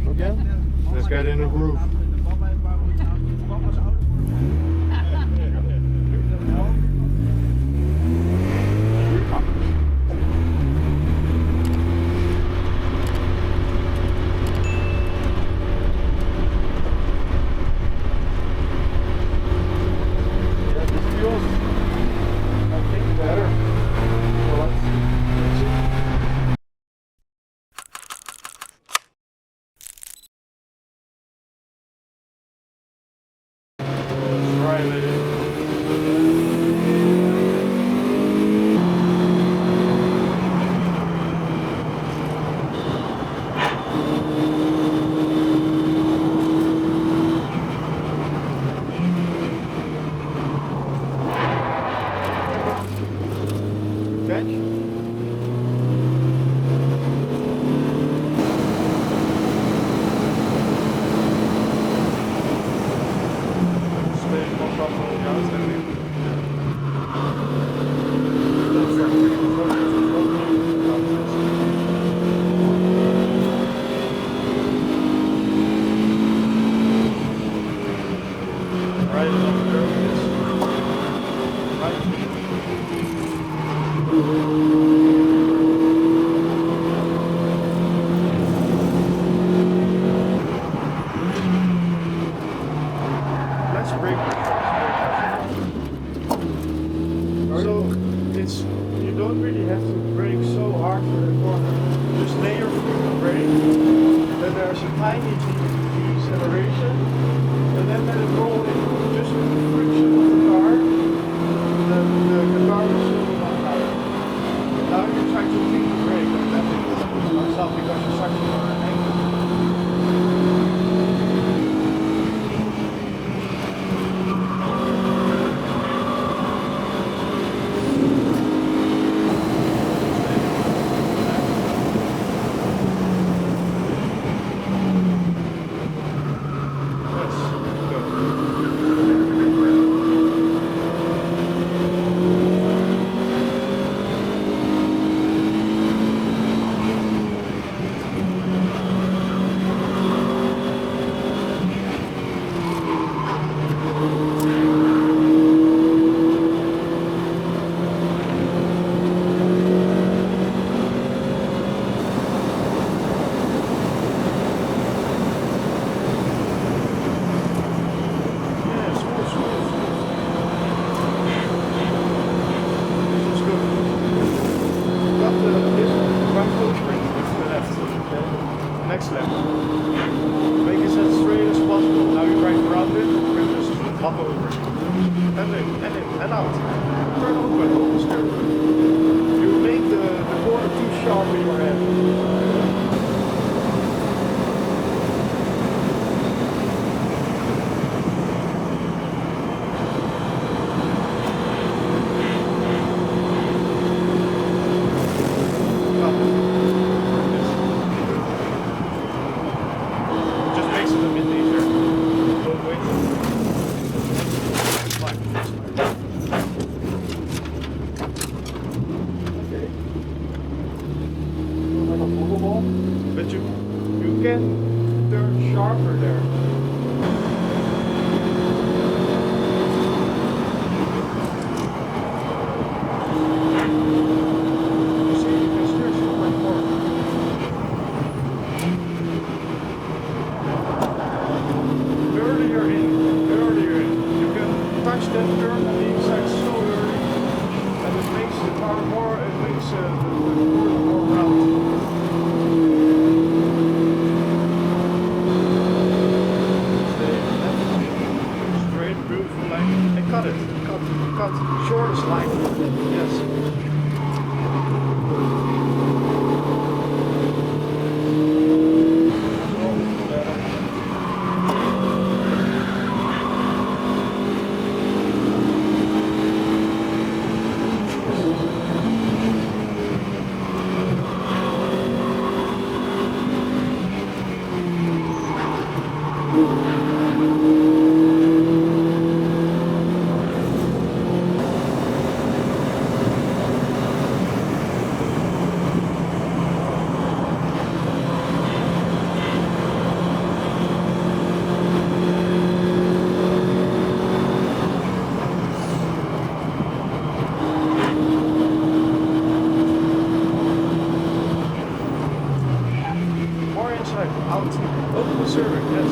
Again? Let's get in a groove. outside, out, open the serving, yes.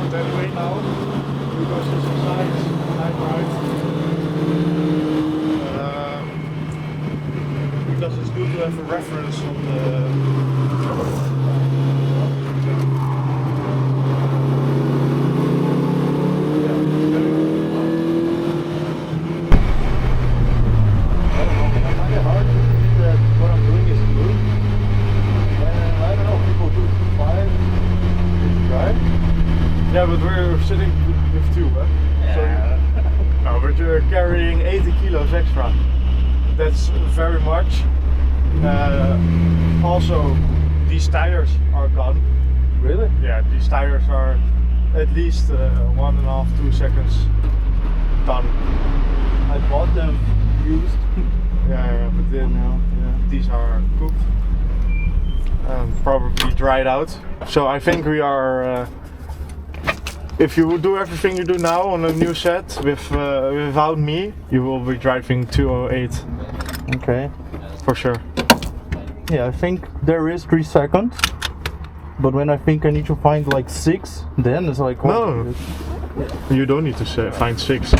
Anyway now, because it's a side ride, because it's good to have a reference on the yeah, but we're sitting with two, huh? Yeah. So, no, but you're carrying 80 kilos extra. That's very much. Also, these tires are gone. Really? Yeah, these tires are at least 1.5 to 2 seconds done. I bought them used. Yeah, but then these are cooked. Probably dried out. So I think we are. If you do everything you do now on a new set without me, you will be driving 208. Okay. For sure. Yeah, I think there is 3 seconds. But when I think I need to find like 6, then it's like... No, you don't need to find 6.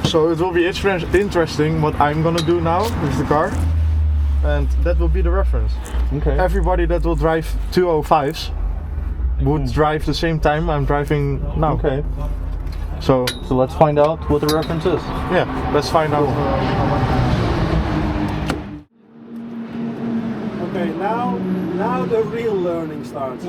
So it will be interesting what I'm gonna do now with the car. And that will be the reference. Okay. Everybody that will drive 205s would drive the same time I'm driving now. Okay. So let's find out what the reference is. Yeah, let's find out. Okay, now the real learning starts.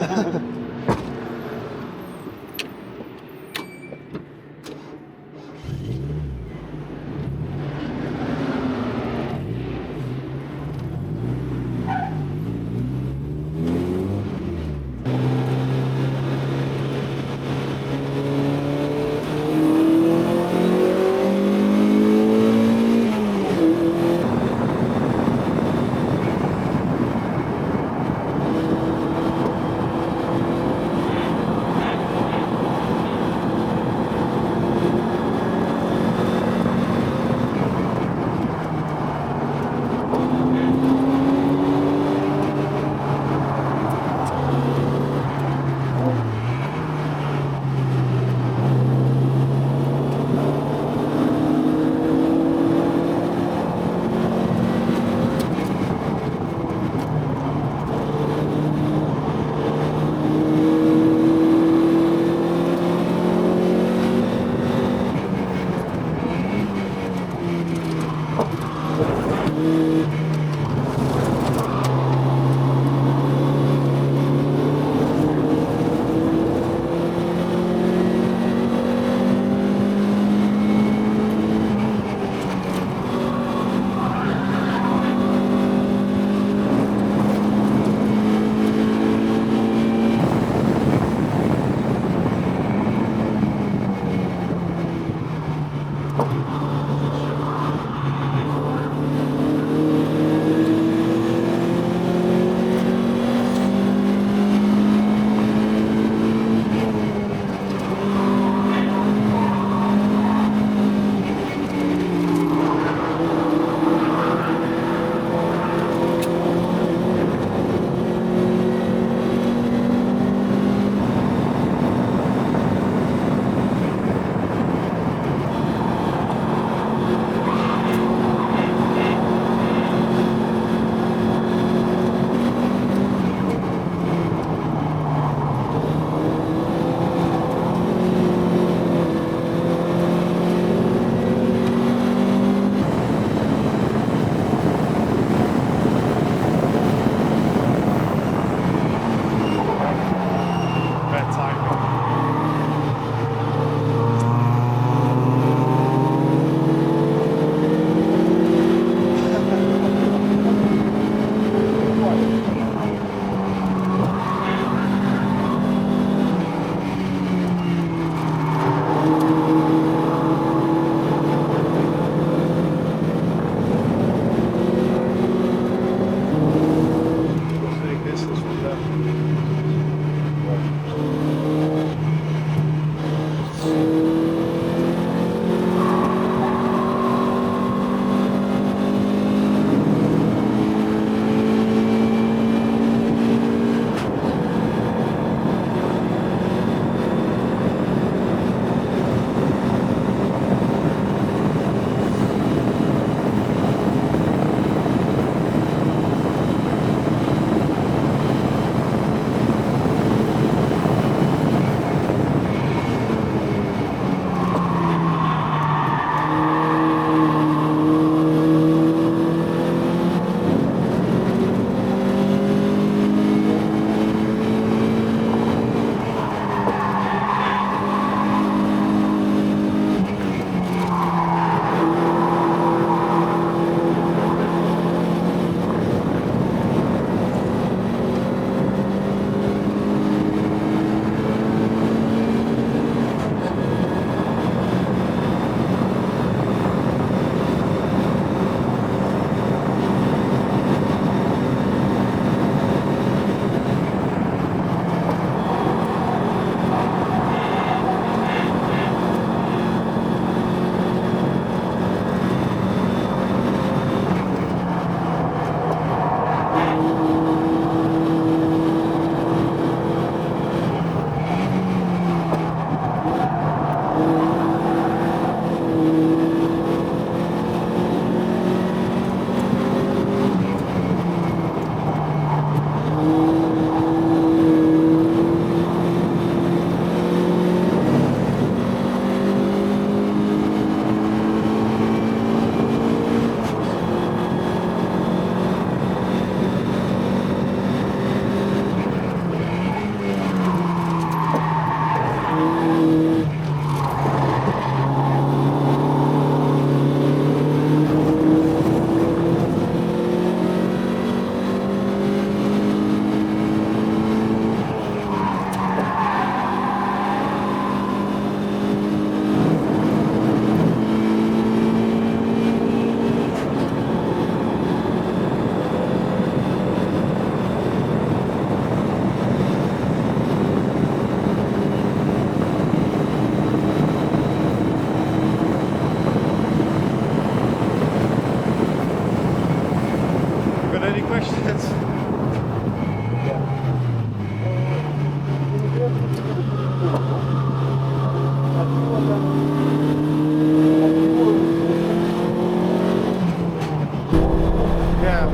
Yeah.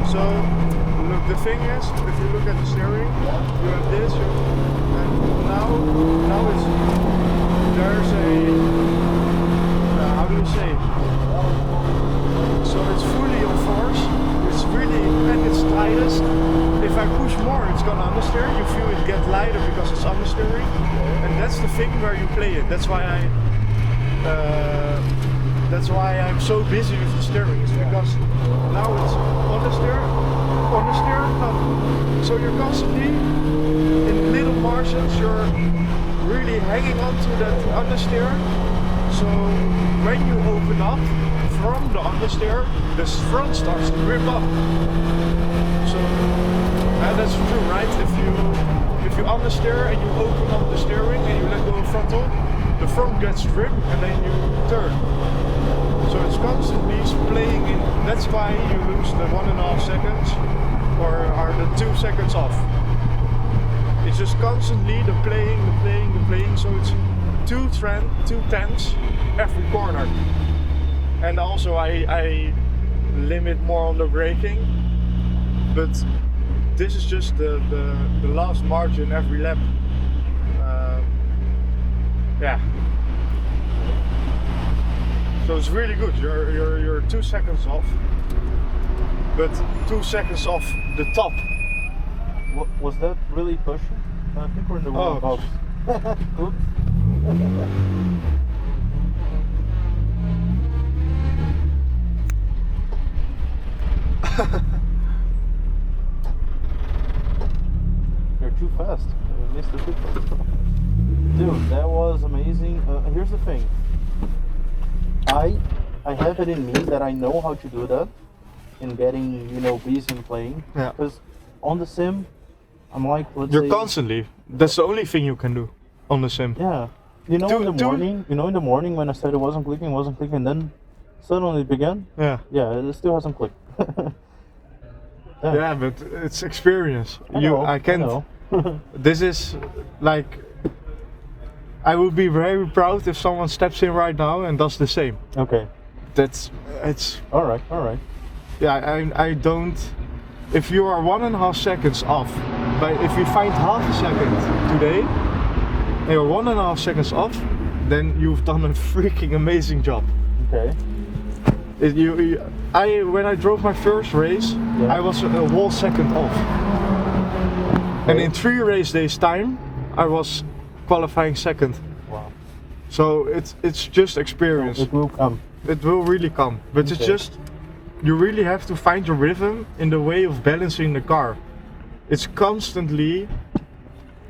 So look, the thing is, if you look at the steering, you have this, and now it's there's a how do you say? So it's fully on force. It's really at its tightest. If I push more, it's gonna understeer. You feel it get lighter because it's understeering, and that's the thing where you play it. That's why I'm so busy with the steering. It's because now it's understeer. So you're constantly in little margins. You're really hanging on to that understeer. So when you open up from the understeer, the front starts to grip up. So that's true, right? If you understeer and you open up the steering and you let go of throttle, the front gets grip and then you turn. So it's constantly playing in. That's why you lose the 1.5 seconds or the 2 seconds off. It's just constantly the playing. So it's two tenths every corner. And also I limit more on the braking, but this is just the last margin every lap. Yeah. So it's really good. You're 2 seconds off, but 2 seconds off the top. What was that really pushing? I think we're in the wrong box. Oops. You're too fast. I missed the tip. Dude, that was amazing. Here's the thing. I have it in me that I know how to do that in getting, busy and playing. Yeah. Because on the sim, I'm like, You're constantly. That's the only thing you can do on the sim. Yeah. In the morning when I said it wasn't clicking, then suddenly it began. Yeah. Yeah, it still hasn't clicked. Yeah, but it's experience. I can't. know. This is like. I would be very proud if someone steps in right now and does the same. Okay. It's. All right. Yeah, I don't. If you are 1.5 seconds off, but if you find half a second today, and you're 1.5 seconds off, then you've done a freaking amazing job. Okay. When I drove my first race, Yeah. I was a whole second off. Okay. And in 3 race days time, I was qualifying second. Wow. So it's just experience. It will come. It will really come, but Okay. it's just you really have to find your rhythm in the way of balancing the car.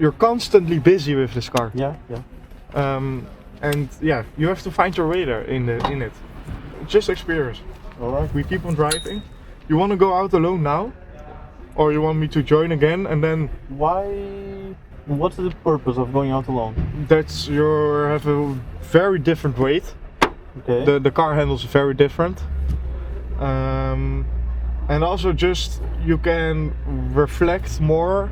You're constantly busy with this car. Yeah. And yeah, you have to find your way there in it. Just experience. All right. We keep on driving. You want to go out alone now, or you want me to join again and then? What's the purpose of going out alone? That's you have a very different weight. Okay. The car handles very different. And also just you can reflect more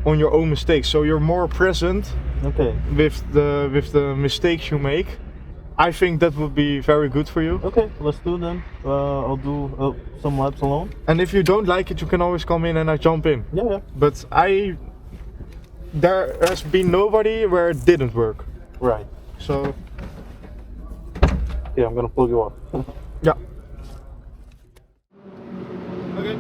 on your own mistakes, so you're more present Okay. with the mistakes you make. I think that would be very good for you. Okay, let's do them. I'll do some laps alone. And if you don't like it, you can always come in and I jump in. Yeah. But there has been nobody where it didn't work. Right. So Yeah, I'm gonna pull you off. yeah. Okay.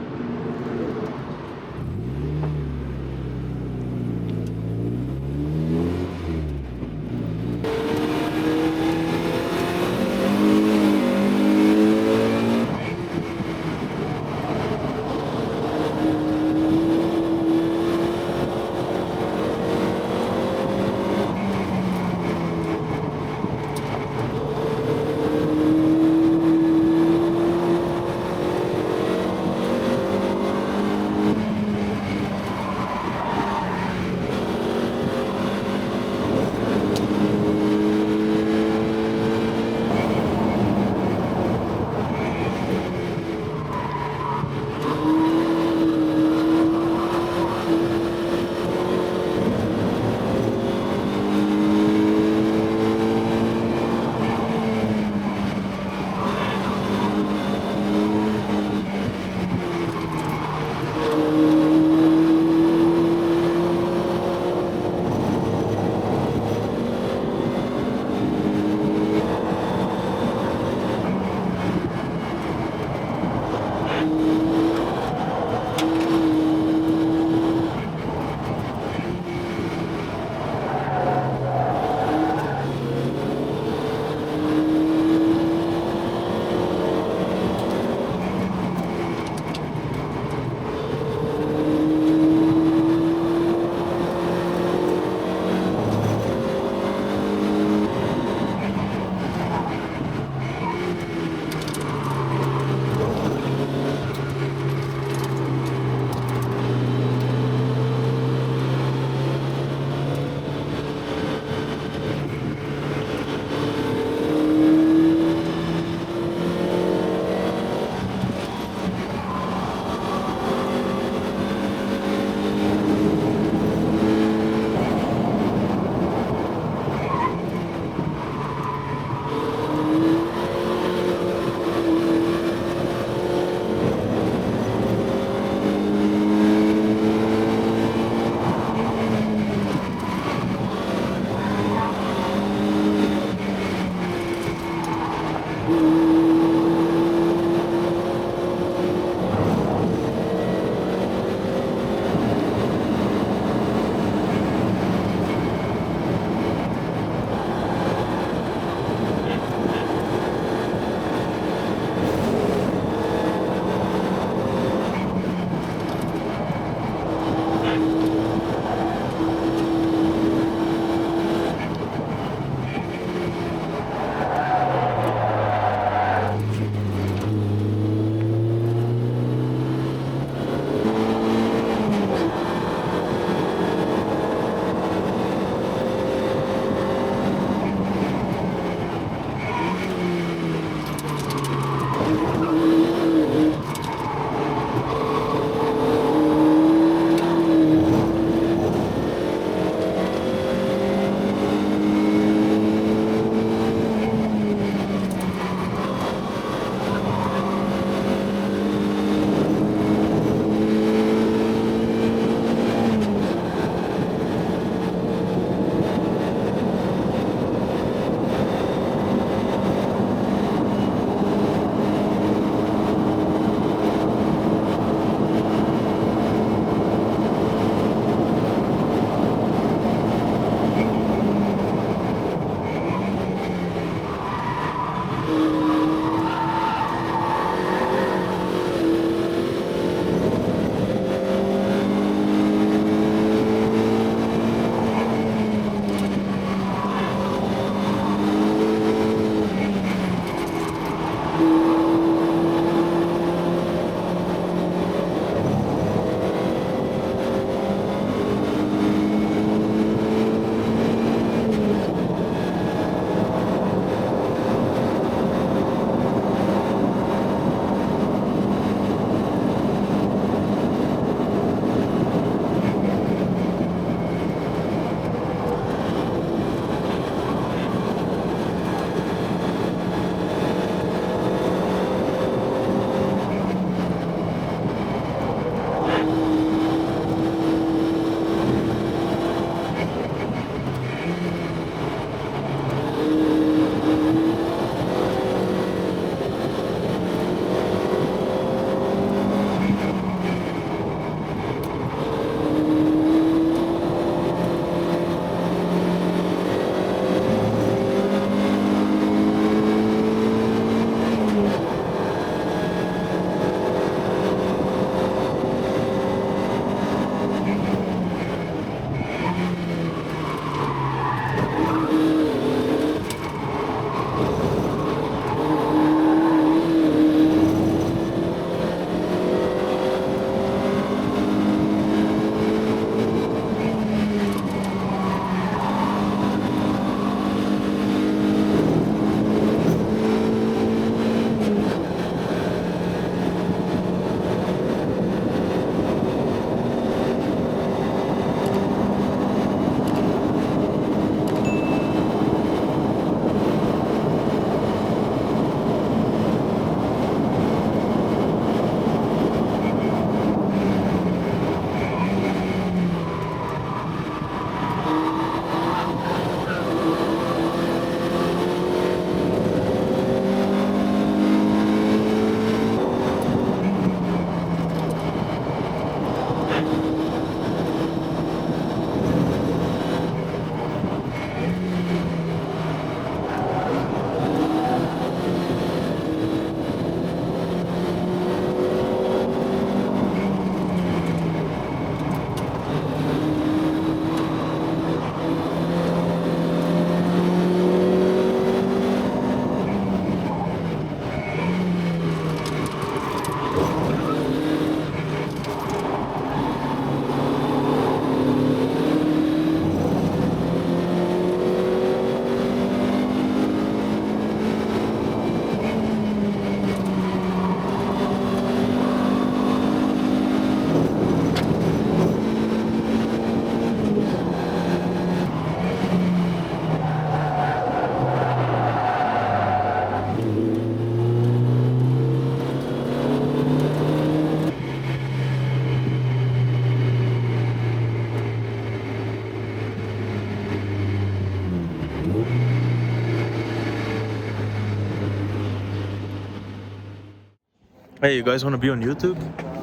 Hey, you guys want to be on YouTube?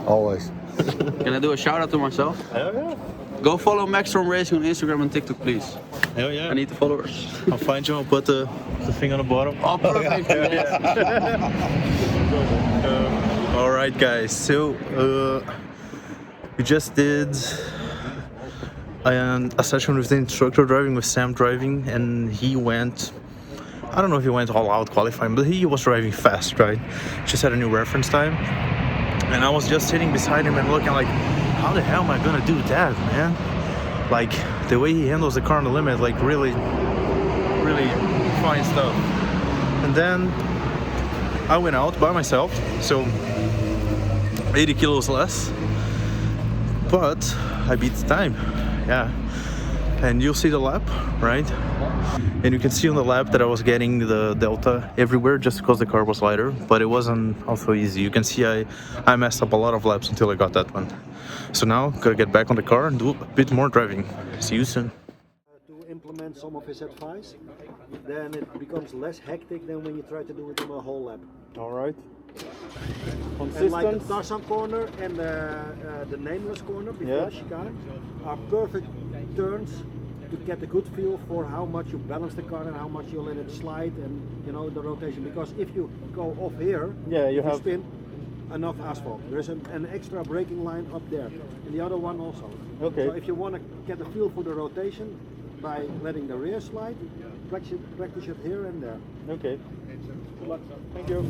Always. Can I do a shout out to myself? Hell yeah. Go follow Max from Racing on Instagram and TikTok, please. Hell yeah. I need the followers. I'll find you. I'll put the thing on the bottom. Oh, perfect. All right, guys. So we just did a session with the instructor driving, with Sam driving, and he went. I don't know if he went all out qualifying, but he was driving fast, right? Just had a new reference time, and I was just sitting beside him and looking like, how the hell am I gonna do that, man? Like the way he handles the car on the limit, like really fine stuff. And then I went out by myself, so 80 kilos less, but I beat the time, yeah. And you'll see the lap, right? And you can see on the lap that I was getting the delta everywhere just because the car was lighter, but it wasn't also easy. You can see I messed up a lot of laps until I got that one. So now, gotta get back on the car and do a bit more driving. See you soon. To implement some of his advice, then it becomes less hectic than when you try to do it on a whole lap. All right. And like the Tarzan corner and the nameless corner before the chicane are perfect turns to get a good feel for how much you balance the car and how much you let it slide, and you know, the rotation. Because if you go off here, you spin enough asphalt. There is an extra braking line up there, and the other one also. Okay. So if you want to get a feel for the rotation by letting the rear slide, practice it here and there. Okay. Good luck. Thank you.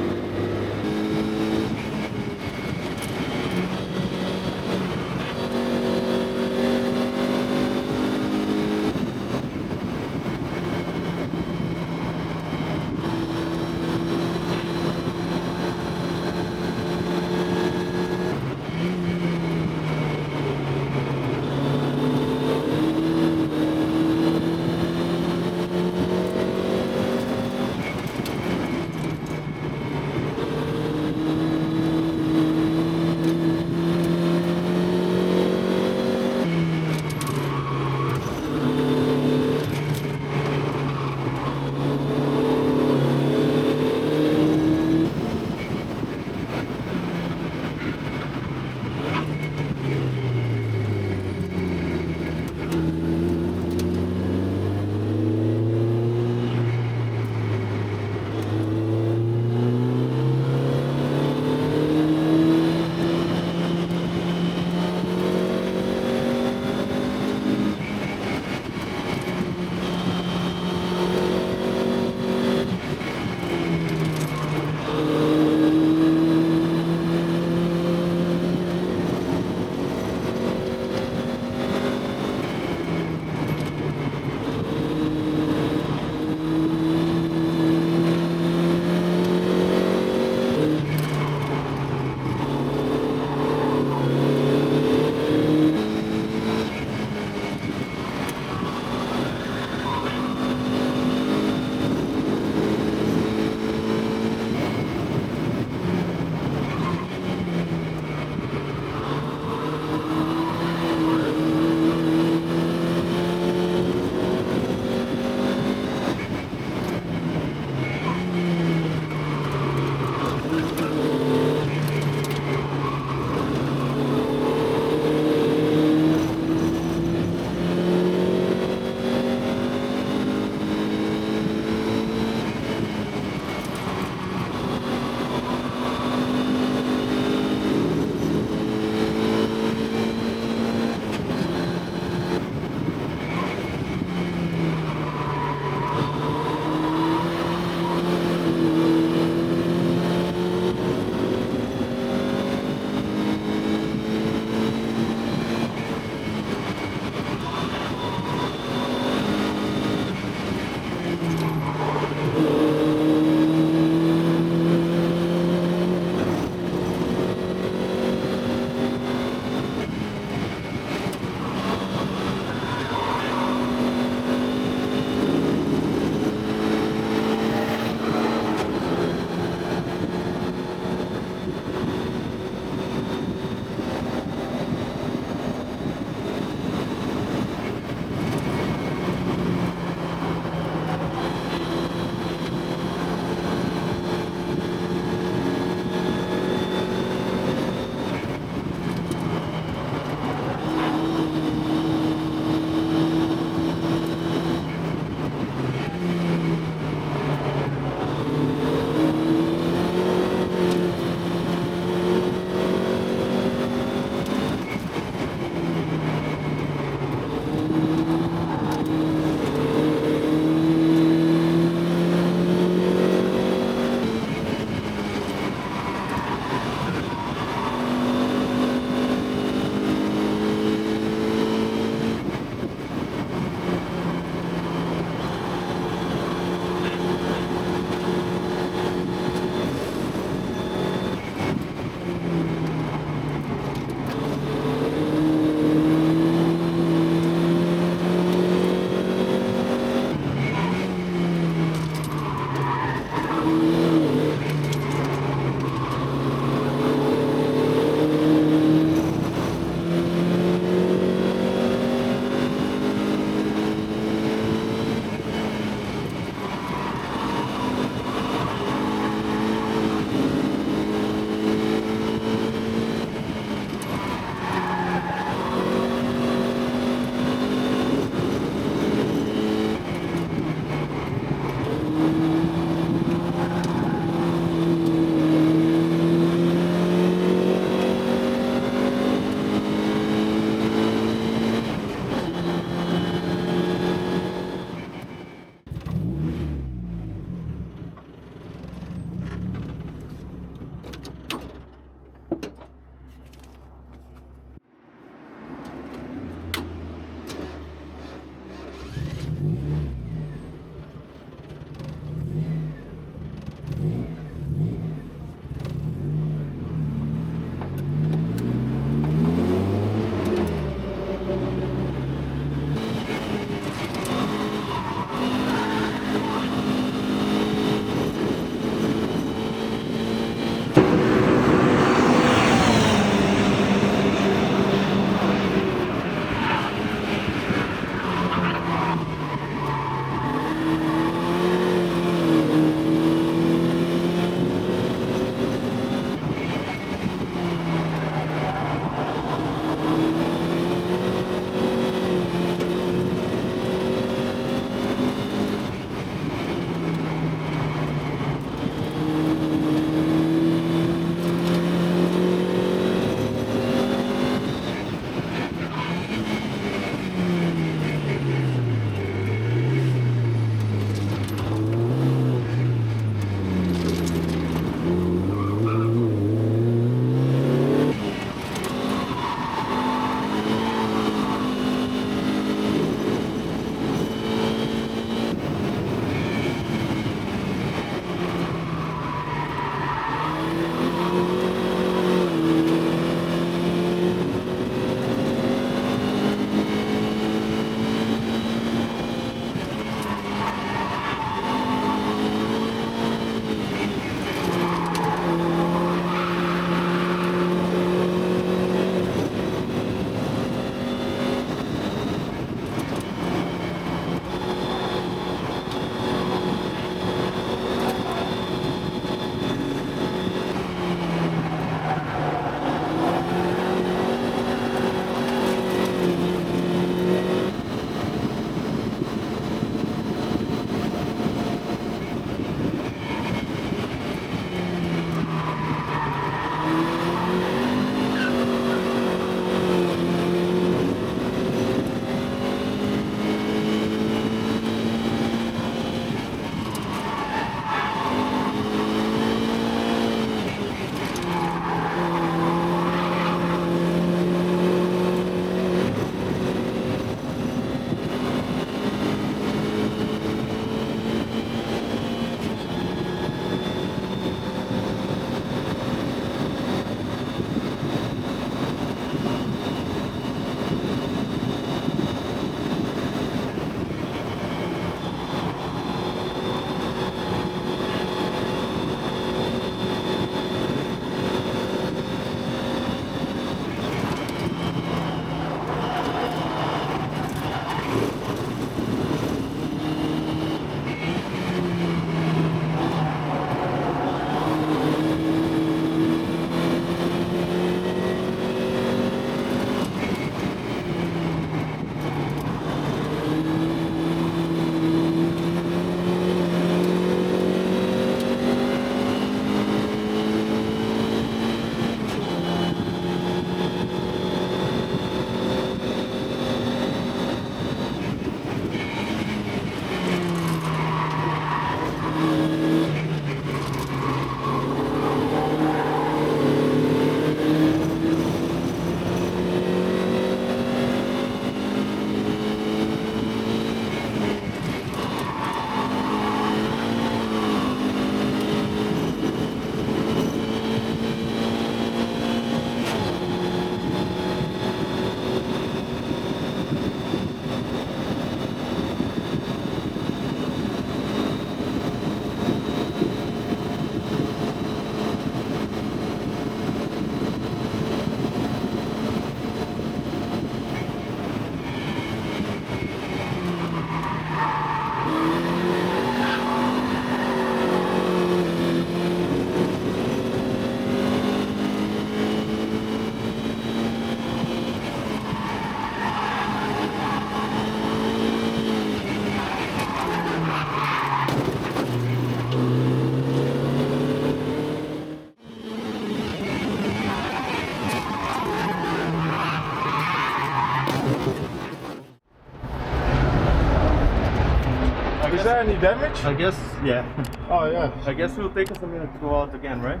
there any damage? I guess, yeah. Oh yeah. I guess it will take us a minute to go out again, right?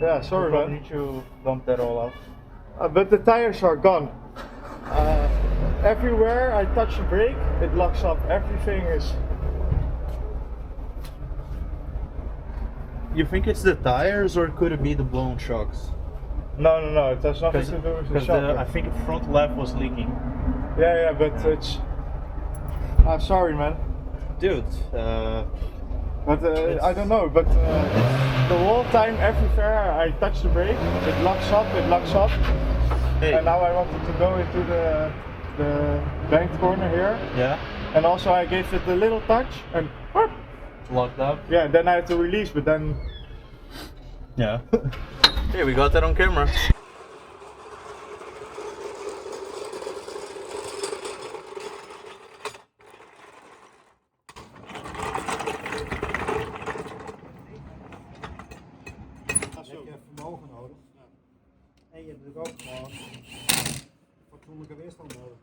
Yeah, sorry Probably man. need to dump that all out. But the tires are gone. Everywhere I touch the brake, it locks up. Everything is. You think it's the tires or could it be the blown shocks? No, it has nothing to do with the Because shock. I think the front left was leaking. Yeah, but it's. I'm sorry, man. Dude, But I don't know. But the whole time, everywhere I touch the brake, it locks up. hey. And now I wanted to go into the banked corner here, Yeah, and also I gave it a little touch, and whoop, locked up. yeah, then I had to release, but then. Yeah. Hey, we got that on camera. Heb je vermogen nodig. En je hebt natuurlijk ook gewoon fatsoenlijke weerstand nodig.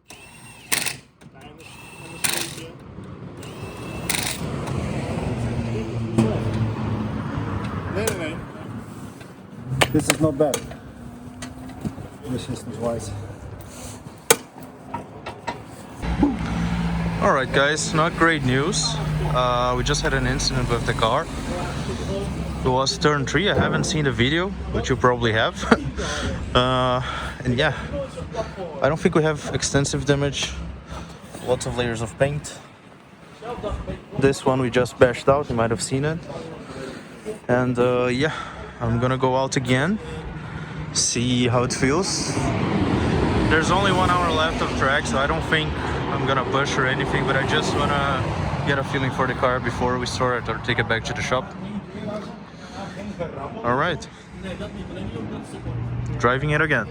Nee. This is not bad. Resistance wise. Alright guys, not great news. We just had an incident with the car. It was turn 3, I haven't seen the video, but you probably have. And yeah, I don't think we have extensive damage. Lots of layers of paint. This one we just bashed out, you might have seen it. And yeah, I'm gonna go out again, see how it feels. There's only 1 hour left of track, so I don't think I'm gonna push or anything, but I just wanna get a feeling for the car before we store it or take it back to the shop. Alright, driving it again.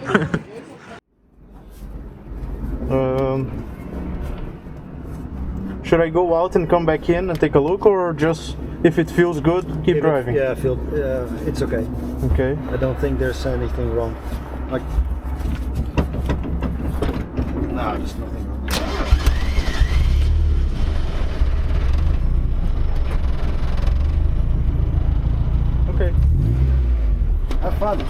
Should I go out and come back in and take a look, or just if it feels good, keep driving? Yeah, it's okay. Okay. I don't think there's anything wrong. Like, no, there's nothing wrong. Okay. Have fun.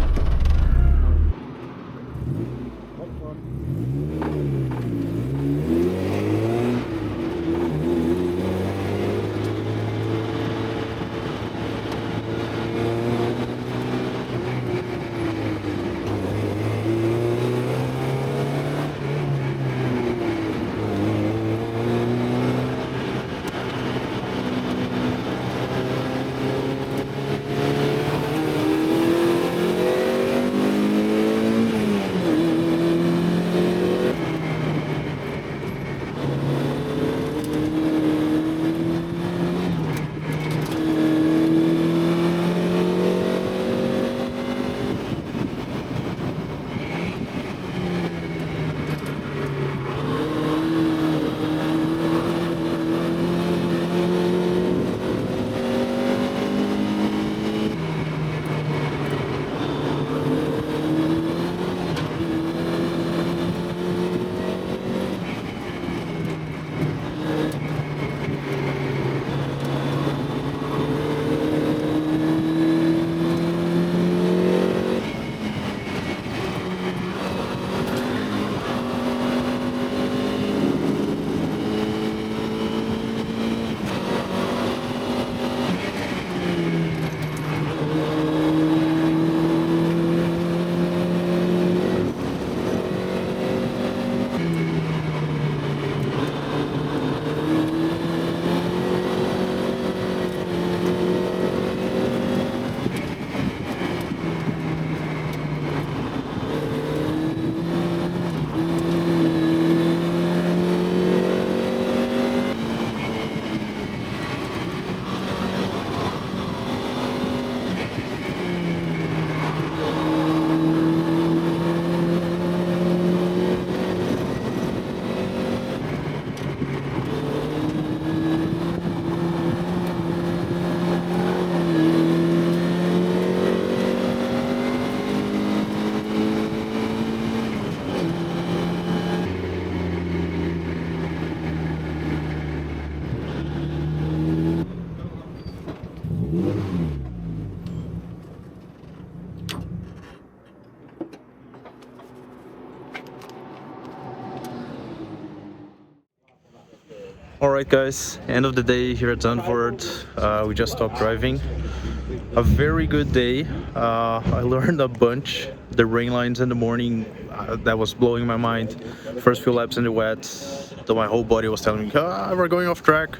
Alright guys, end of the day here at Zandvoort. We just stopped driving. A very good day. I learned a bunch. The rain lines in the morning, that was blowing my mind. First few laps in the wet, so my whole body was telling me, we're going off track.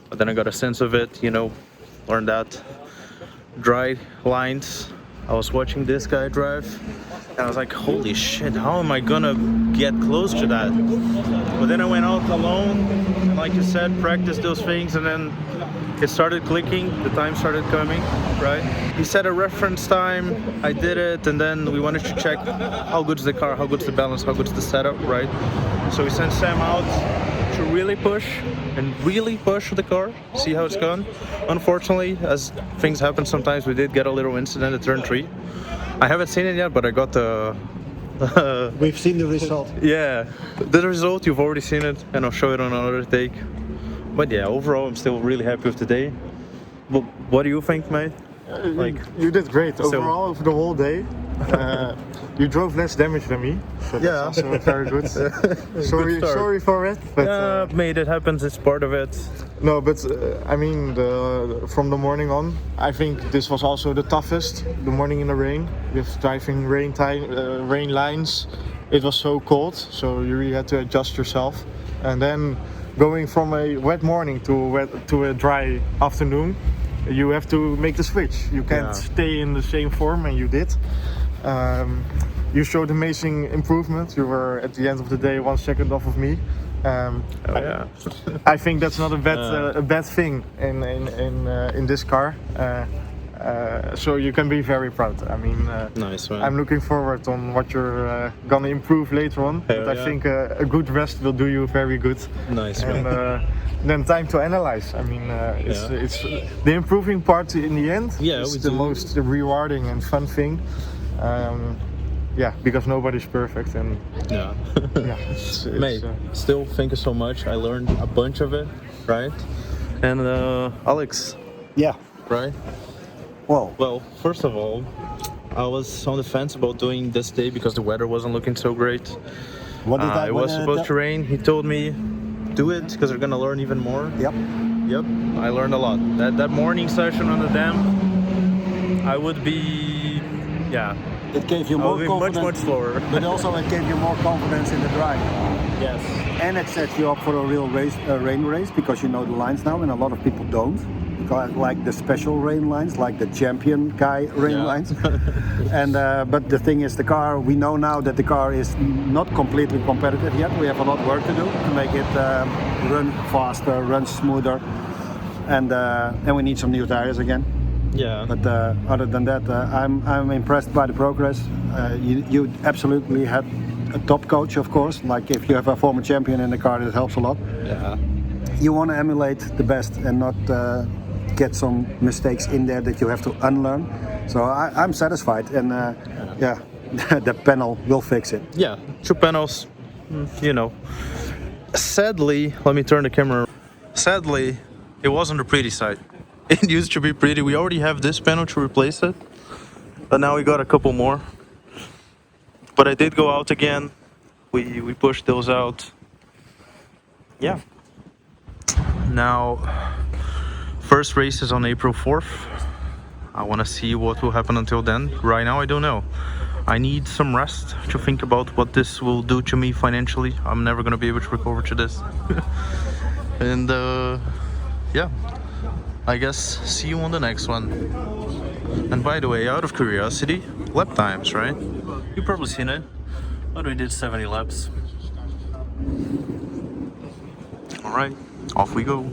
But then I got a sense of it, you know, learned that. Dry lines. I was watching this guy drive and I was like, holy shit, how am I gonna get close to that? But then I went out alone and, like you said, practiced those things, and then it started clicking, the time started coming, right? He set a reference time, I did it, and then we wanted to check how good's the car, how good's the balance, how good's the setup, right? So we sent Sam out to really push the car, see how it's gone. Unfortunately, as things happen sometimes, we did get a little incident at turn 3. I haven't seen it yet, but I got the... We've seen the result. Yeah, the result, you've already seen it, and I'll show it on another take. But yeah, overall, I'm still really happy with today. But what do you think, mate? You did great overall over the whole day. You drove less damage than me, so that's also very good. Sorry for it. But, mate, it happens. It's part of it. No, but I mean, from the morning on, I think this was also the toughest. The morning in the rain, with driving rain lines. It was so cold, so you really had to adjust yourself. And then going from a wet morning to a dry afternoon, you have to make the switch. You can't stay in the same form, and you did. You showed amazing improvement. You were at the end of the day 1 second off of me. I think that's not a bad thing in this car. So you can be very proud. I mean, nice, man. I'm looking forward on what you're gonna improve later on. But I think a good rest will do you very good. Nice, man. And then time to analyze. I mean, it's the improving part in the end. Yeah, it's the most rewarding and fun thing. Because nobody's perfect, and mate, still thank you so much. I learned a bunch of it, right? And Alex, right? Well, first of all, I was on the fence about doing this day because the weather wasn't looking so great. What did that? It was supposed to rain. He told me, do it because you're gonna learn even more. Yep. I learned a lot. That morning session on the dam, I would be, It gave you more confidence, much slower. but also it gave you more confidence in the drive. Yes. And it sets you up for a real rain race, because you know the lines now, and a lot of people don't. Like the special rain lines, like the champion guy rain lines. And but the thing is, the car, we know now that the car is not completely competitive yet. We have a lot of work to do to make it run faster, run smoother, and we need some new tires again. Yeah. But other than that, I'm impressed by the progress. You absolutely had a top coach, of course. Like if you have a former champion in the car, that helps a lot. Yeah. You want to emulate the best and not get some mistakes in there that you have to unlearn. So I'm satisfied, and the panel will fix it. Yeah, 2 panels, you know. Sadly, let me turn the camera. Sadly, it was on the pretty side. It used to be pretty. We already have this panel to replace it, but now we got a couple more. But I did go out again. We pushed those out. Yeah. Now, first race is on April 4th. I want to see what will happen until then. Right now, I don't know. I need some rest to think about what this will do to me financially. I'm never going to be able to recover to this. And I guess see you on the next one. And by the way, out of curiosity, lap times, right? You've probably seen it, but we did 70 laps. All right, off we go.